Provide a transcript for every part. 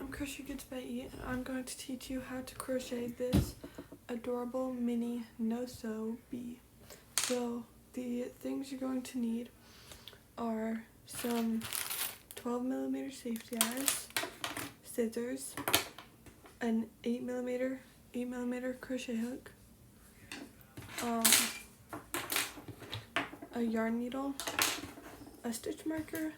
I'm CrochetCute and I'm going to teach you how to crochet this adorable mini no-sew bee. So the things you're going to need are some 12mm safety eyes, scissors, an 8mm crochet hook, a yarn needle, a stitch marker,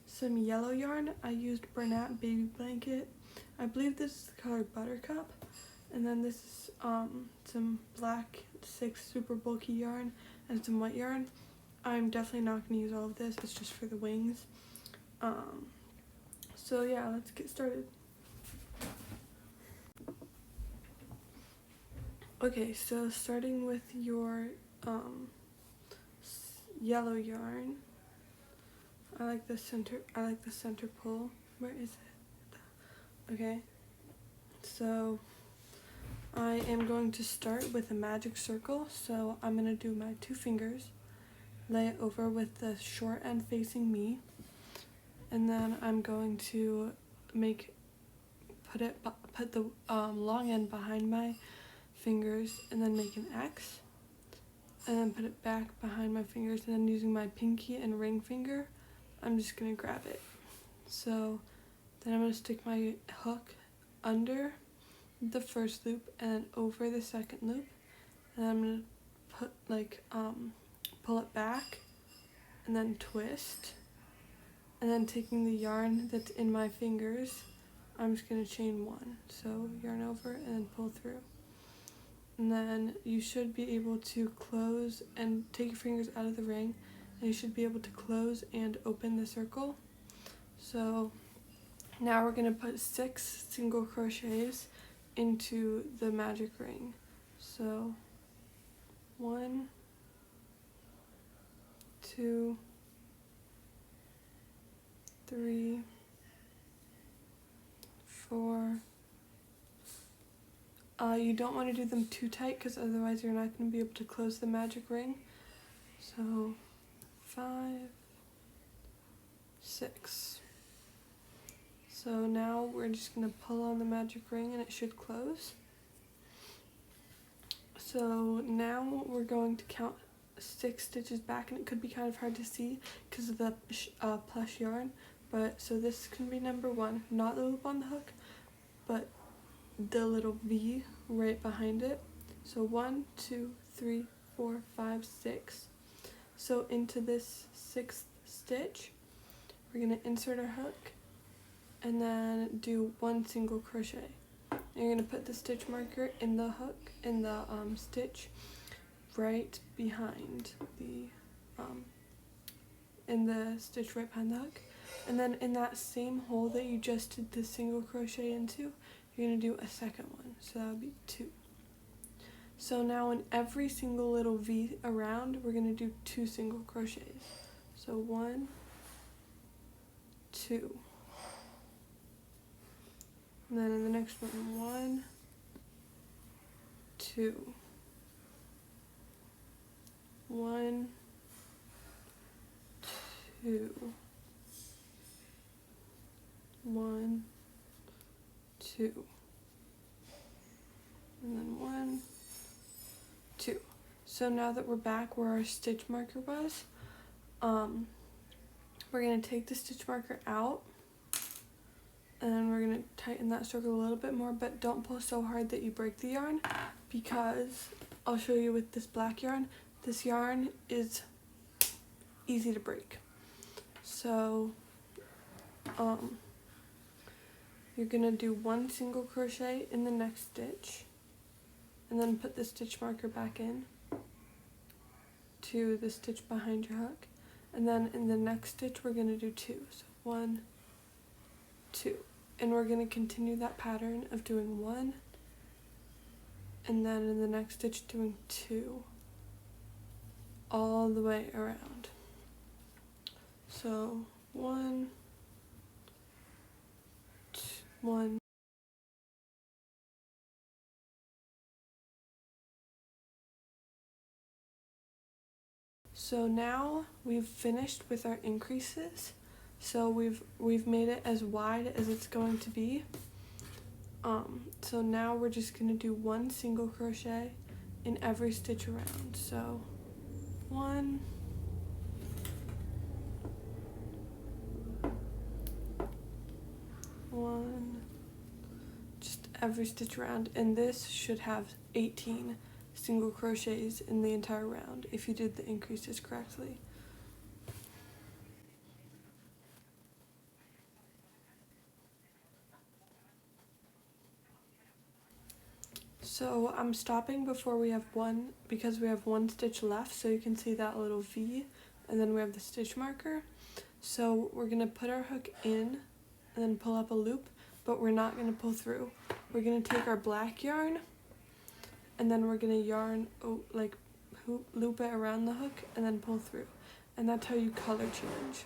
some yellow yarn. I used Bernat Baby Blanket. I believe this is the color Buttercup. And then this is some black 6 super bulky yarn and some white yarn. I'm definitely not going to use all of this. It's just for the wings. So yeah, let's get started. Okay, so starting with your yellow yarn. I like the center pull. Where is it? Okay. So I am going to start with a magic circle. So I'm going to do my 2 fingers, lay it over with the short end facing me, and then I'm going to put the long end behind my fingers and then make an X, and then put it back behind my fingers, and then using my pinky and ring finger I'm just going to grab it. So then I'm going to stick my hook under the first loop and over the second loop, and I'm going to pull it back and then twist, and then taking the yarn that's in my fingers, I'm just going to chain 1. So yarn over and then pull through. And then you should be able to close and take your fingers out of the ring, and you should be able to close and open the circle. So now we're going to put 6 single crochets into the magic ring. So 1, 2, 3, 4. You don't want to do them too tight because otherwise you're not going to be able to close the magic ring. So 5, 6. So now we're just going to pull on the magic ring and it should close. So now we're going to count 6 stitches back, and it could be kind of hard to see because of the plush yarn. But so this can be number 1, not the loop on the hook, but the little V right behind it. So 1, 2, 3, 4, 5, 6. So into this 6th stitch, we're going to insert our hook and then do 1 single crochet. You're going to put the stitch marker in the hook, in the stitch right behind the hook, and then in that same hole that you just did the single crochet into, you're going to do a second one, so that would be 2. So now in every single little V around, we're going to do 2 single crochets. So 1, 2. And then in the next one, 1, 2. 1, 2. 1, 2. And then 1, 2. So now that we're back where our stitch marker was, we're going to take the stitch marker out, and we're going to tighten that circle a little bit more, but don't pull so hard that you break the yarn, because I'll show you with this black yarn, this yarn is easy to break. So you're going to do 1 single crochet in the next stitch, and then put the stitch marker back in to the stitch behind your hook, and then in the next stitch we're going to do 2. So 1, 2, and we're going to continue that pattern of doing 1, and then in the next stitch doing 2 all the way around. So 1, 1. So now we've finished with our increases. So we've made it as wide as it's going to be. So now we're just gonna do one single crochet in every stitch around. So one, just every stitch around, and this should have 18 single crochets in the entire round if you did the increases correctly. So I'm stopping before we have one, because we have one stitch left, so you can see that little V, and then we have the stitch marker. So we're gonna put our hook in and then pull up a loop, but we're not gonna pull through. We're gonna take our black yarn and then we're gonna yarn, loop it around the hook and then pull through. And that's how you color change.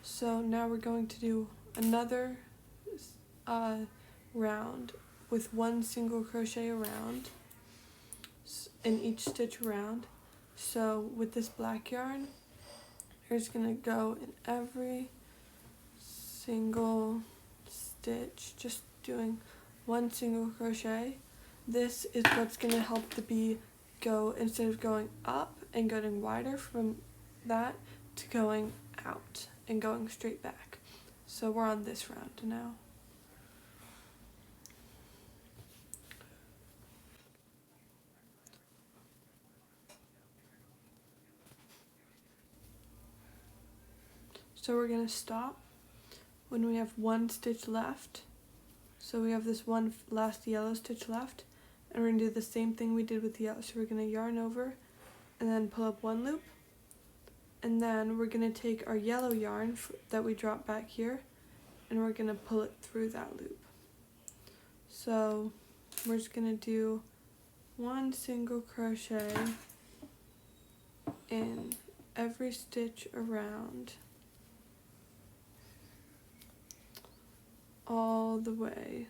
So now we're going to do another round with one single crochet around in each stitch around. So with this black yarn, you're just gonna go in every single stitch, just doing one single crochet. This is what's gonna help the bee go, instead of going up and getting wider from that, to going out and going straight back. So we're on this round now. So we're gonna stop when we have one stitch left. So we have this one last yellow stitch left, and we're gonna do the same thing we did with the yellow. So we're gonna yarn over and then pull up one loop, and then we're gonna take our yellow yarn that we dropped back here, and we're gonna pull it through that loop. So we're just gonna do one single crochet in every stitch around, all the way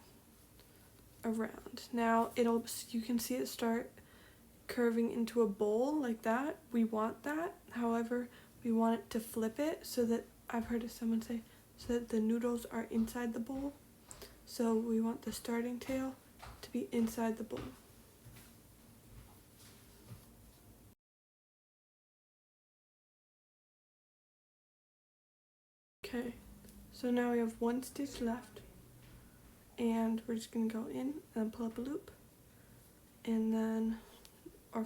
around. Now you can see it start curving into a bowl like that. We want that. However, we want it to flip it so that, I've heard someone say, so that the noodles are inside the bowl. So we want the starting tail to be inside the bowl. Okay, so now we have one stitch left, and we're just gonna go in and pull up a loop, and then our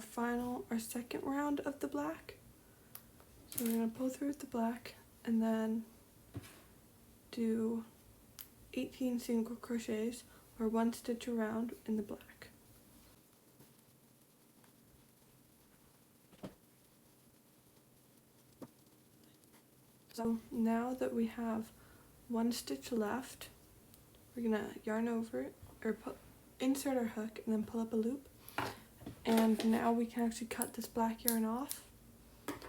second round of the black. So we're gonna pull through with the black and then do 18 single crochets, or one stitch around in the black. So now that we have one stitch left, we're gonna yarn over it, or insert our hook and then pull up a loop. And now we can actually cut this black yarn off.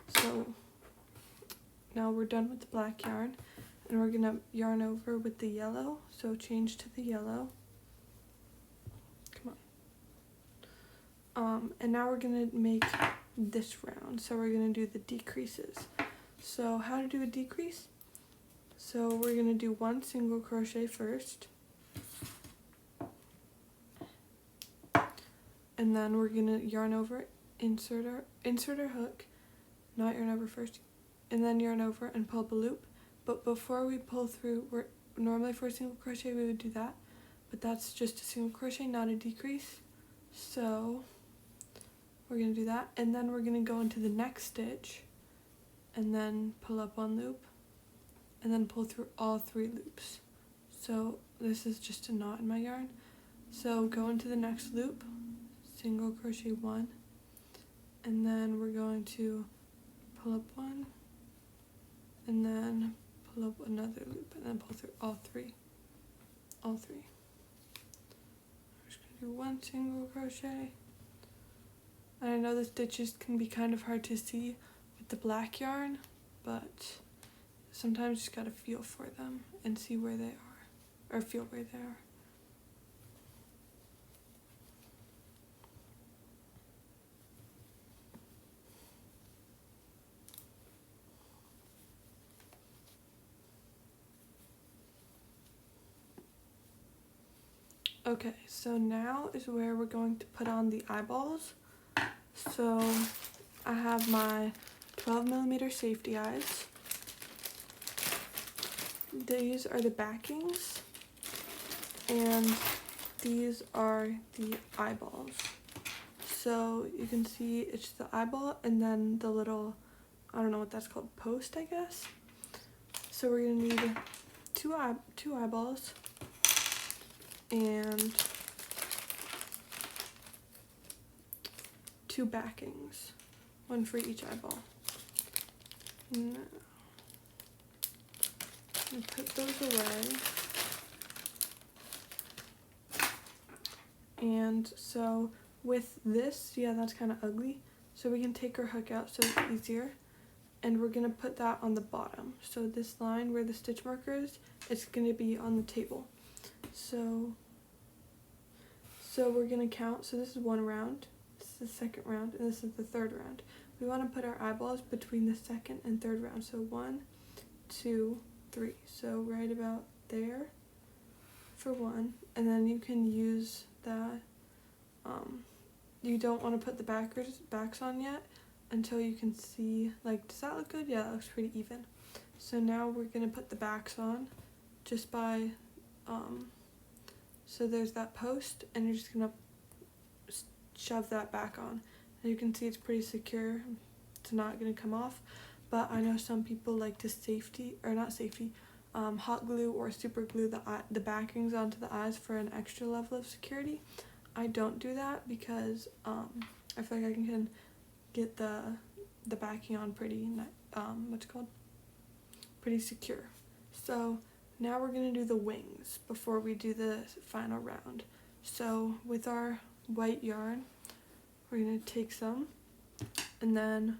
So now we're done with the black yarn, and we're gonna yarn over with the yellow. So change to the yellow. Come on. And now we're gonna make this round. So we're gonna do the decreases. So how to do a decrease? So we're gonna do one single crochet first, and then we're gonna yarn over, insert our hook, not yarn over first, and then yarn over and pull up a loop. But before we pull through, normally for a single crochet we would do that, but that's just a single crochet, not a decrease. So we're gonna do that, and then we're gonna go into the next stitch and then pull up one loop and then pull through all 3 loops. So this is just a knot in my yarn. So go into the next loop, single crochet 1, and then we're going to pull up 1 and then pull up another loop and then pull through all three. We're just gonna do one single crochet. And I know the stitches can be kind of hard to see with the black yarn, but sometimes you just gotta feel for them and see where they are, or feel where they are. Okay, so now is where we're going to put on the eyeballs. So I have my 12mm safety eyes. These are the backings, and these are the eyeballs. So you can see it's the eyeball and then the little, I don't know what that's called, post, I guess. So we're gonna need two eyeballs and 2 backings, 1 for each eyeball. Now, put those away. And so with this, yeah, that's kind of ugly. So we can take our hook out so it's easier. And we're gonna put that on the bottom. So this line where the stitch marker is, it's gonna be on the table. So we're gonna count. So this is 1 round, this is the 2nd round, and this is the 3rd round. We wanna put our eyeballs between the 2nd and 3rd round. So 1, 2, 3. So right about there for 1. And then you can use that. You don't wanna put the backs on yet until you can see, like, does that look good? Yeah, that looks pretty even. So now we're gonna put the backs on just by, so there's that post, and you're just gonna shove that back on. And you can see it's pretty secure, it's not gonna come off, but I know some people like to hot glue or super glue the backings onto the eyes for an extra level of security. I don't do that because I feel like I can get the backing on pretty pretty secure. So now we're gonna do the wings before we do the final round. So with our white yarn, we're gonna take some, and then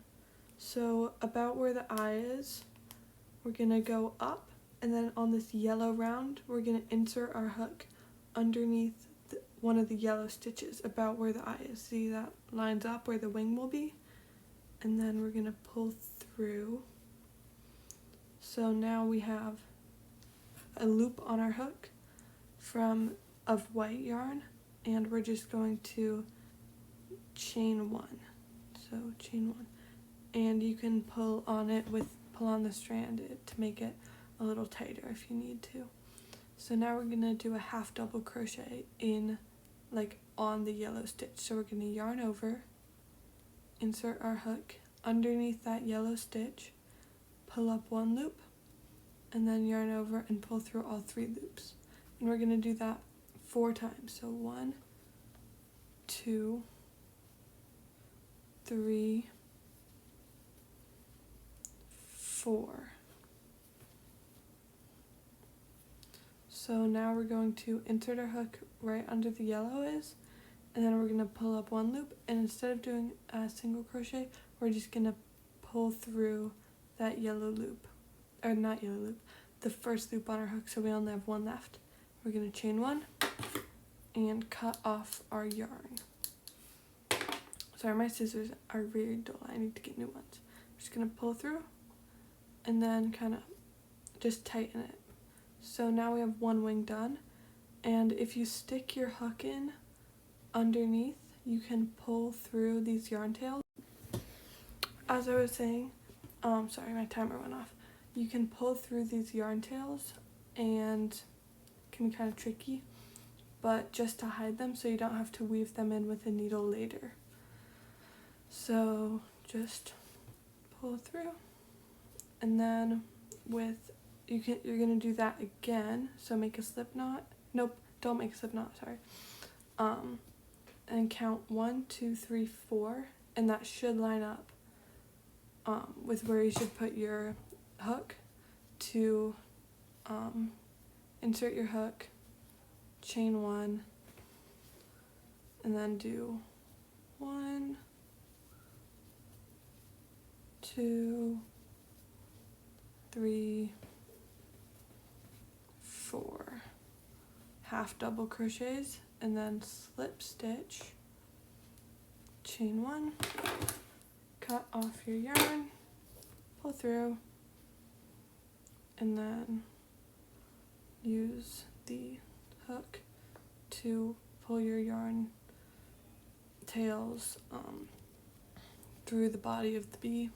so about where the eye is, we're gonna go up, and then on this yellow round, we're gonna insert our hook underneath one of the yellow stitches about where the eye is. See, that lines up where the wing will be. And then we're gonna pull through. So now we have a loop on our hook of white yarn, and we're just going to chain 1. So chain 1, and you can pull on the strand to make it a little tighter if you need to. So now we're gonna do a half double crochet on the yellow stitch. So we're gonna yarn over, insert our hook underneath that yellow stitch, pull up 1 loop, and then yarn over and pull through all 3 loops. And we're gonna do that 4 times. So 1, 2, 3, 4. So now we're going to insert our hook right under the yellow is, and then we're going to pull up 1 loop, and instead of doing a single crochet, we're just going to pull through that yellow loop, or not yellow loop, the first loop on our hook, so we only have 1 left. We're going to chain 1 and cut off our yarn. Sorry, my scissors are really dull. I need to get new ones. I'm just going to pull through and then kind of just tighten it. So now we have 1 wing done, and if you stick your hook in underneath, you can pull through these yarn tails. As I was saying, sorry, my timer went off. You can pull through these yarn tails, and it can be kind of tricky, but just to hide them so you don't have to weave them in with a needle later. So just pull through, and then you're gonna do that again. So make a slip knot. Nope, don't make a slip knot. Sorry. And count 1, 2, 3, 4, and that should line up with where you should put your hook to insert your hook, chain 1, and then do 1, 2, 3, 4, half double crochets, and then slip stitch, chain 1, cut off your yarn, pull through, and then use the hook to pull your yarn tails through the body of the bee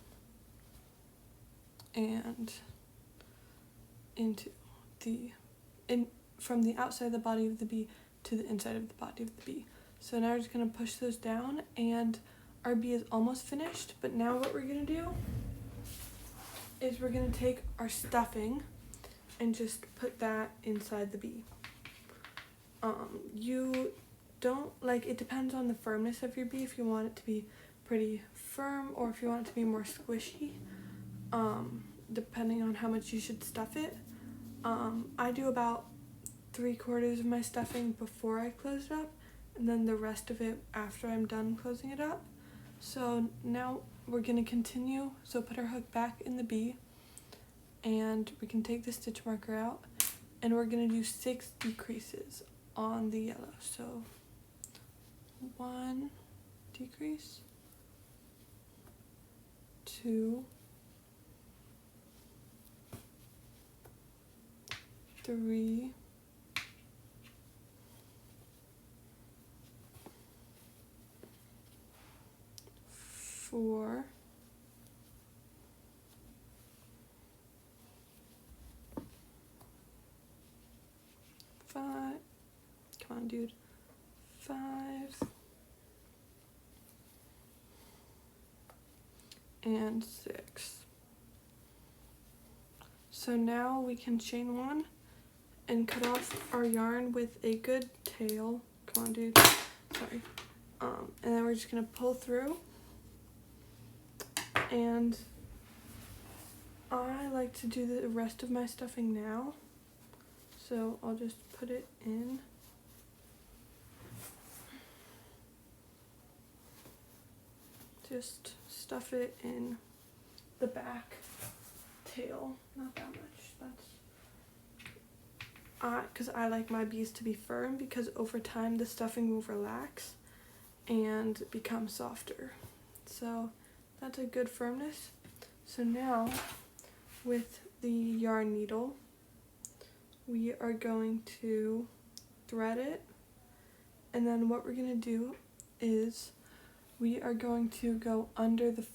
and from the outside of the body of the bee to the inside of the body of the bee. So now we're just going to push those down, and our bee is almost finished. But now what we're going to do is we're going to take our stuffing and just put that inside the bee. You don't, like, it depends on the firmness of your bee, if you want it to be pretty firm or if you want it to be more squishy, depending on how much you should stuff it. I do about 3/4 of my stuffing before I close it up, and then the rest of it after I'm done closing it up. So now we're going to continue. So put our hook back in the bee, and we can take the stitch marker out, and we're going to do 6 decreases on the yellow. So 1 decrease, 2, 3, 4, 5, come on dude, 5, and 6. So now we can chain 1 and cut off our yarn with a good tail. Come on dude, sorry. And then we're just gonna pull through, and I like to do the rest of my stuffing now, so I'll just put it in. Just stuff it in the back tail, not that much, that's because I like my bees to be firm, because over time the stuffing will relax and become softer. So that's a good firmness. So now with the yarn needle, we are going to thread it, and then what we're going to do is we are going to go under the,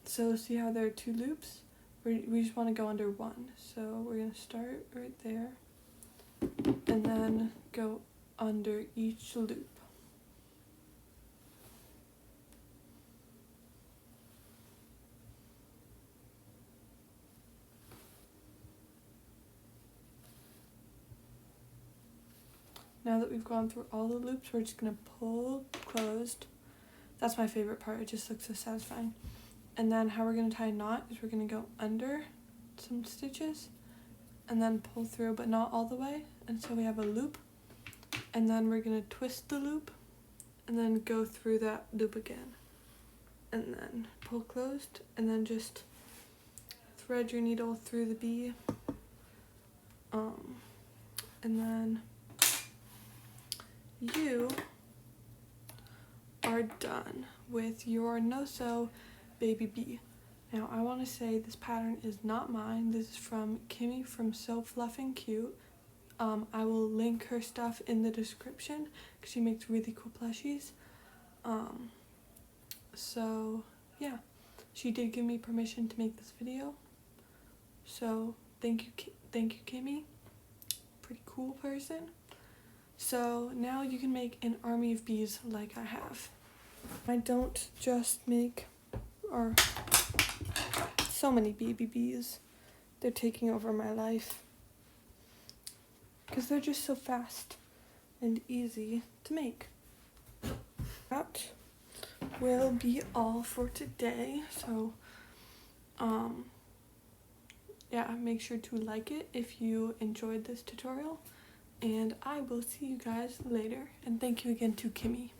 so see how there are 2 loops? We just want to go under 1. So we're going to start right there and then go under each loop. Now that we've gone through all the loops, we're just going to pull closed. That's my favorite part, it just looks so satisfying. And then how we're going to tie a knot is we're going to go under some stitches and then pull through, but not all the way, until we have a loop. And then we're going to twist the loop and then go through that loop again. And then pull closed, and then just thread your needle through the bee. And then you are done with your no-sew baby bee. Now I want to say this pattern is not mine. This is from Kimmy from SoFluffinCute. I will link her stuff in the description because she makes really cool plushies. So yeah, she did give me permission to make this video. So thank you Kimmy. Pretty cool person. So now you can make an army of bees like I have. I don't just make so many baby bees. They're taking over my life because they're just so fast and easy to make. That will be all for today. So yeah, make sure to like it if you enjoyed this tutorial, and I will see you guys later, and thank you again to Kimmy.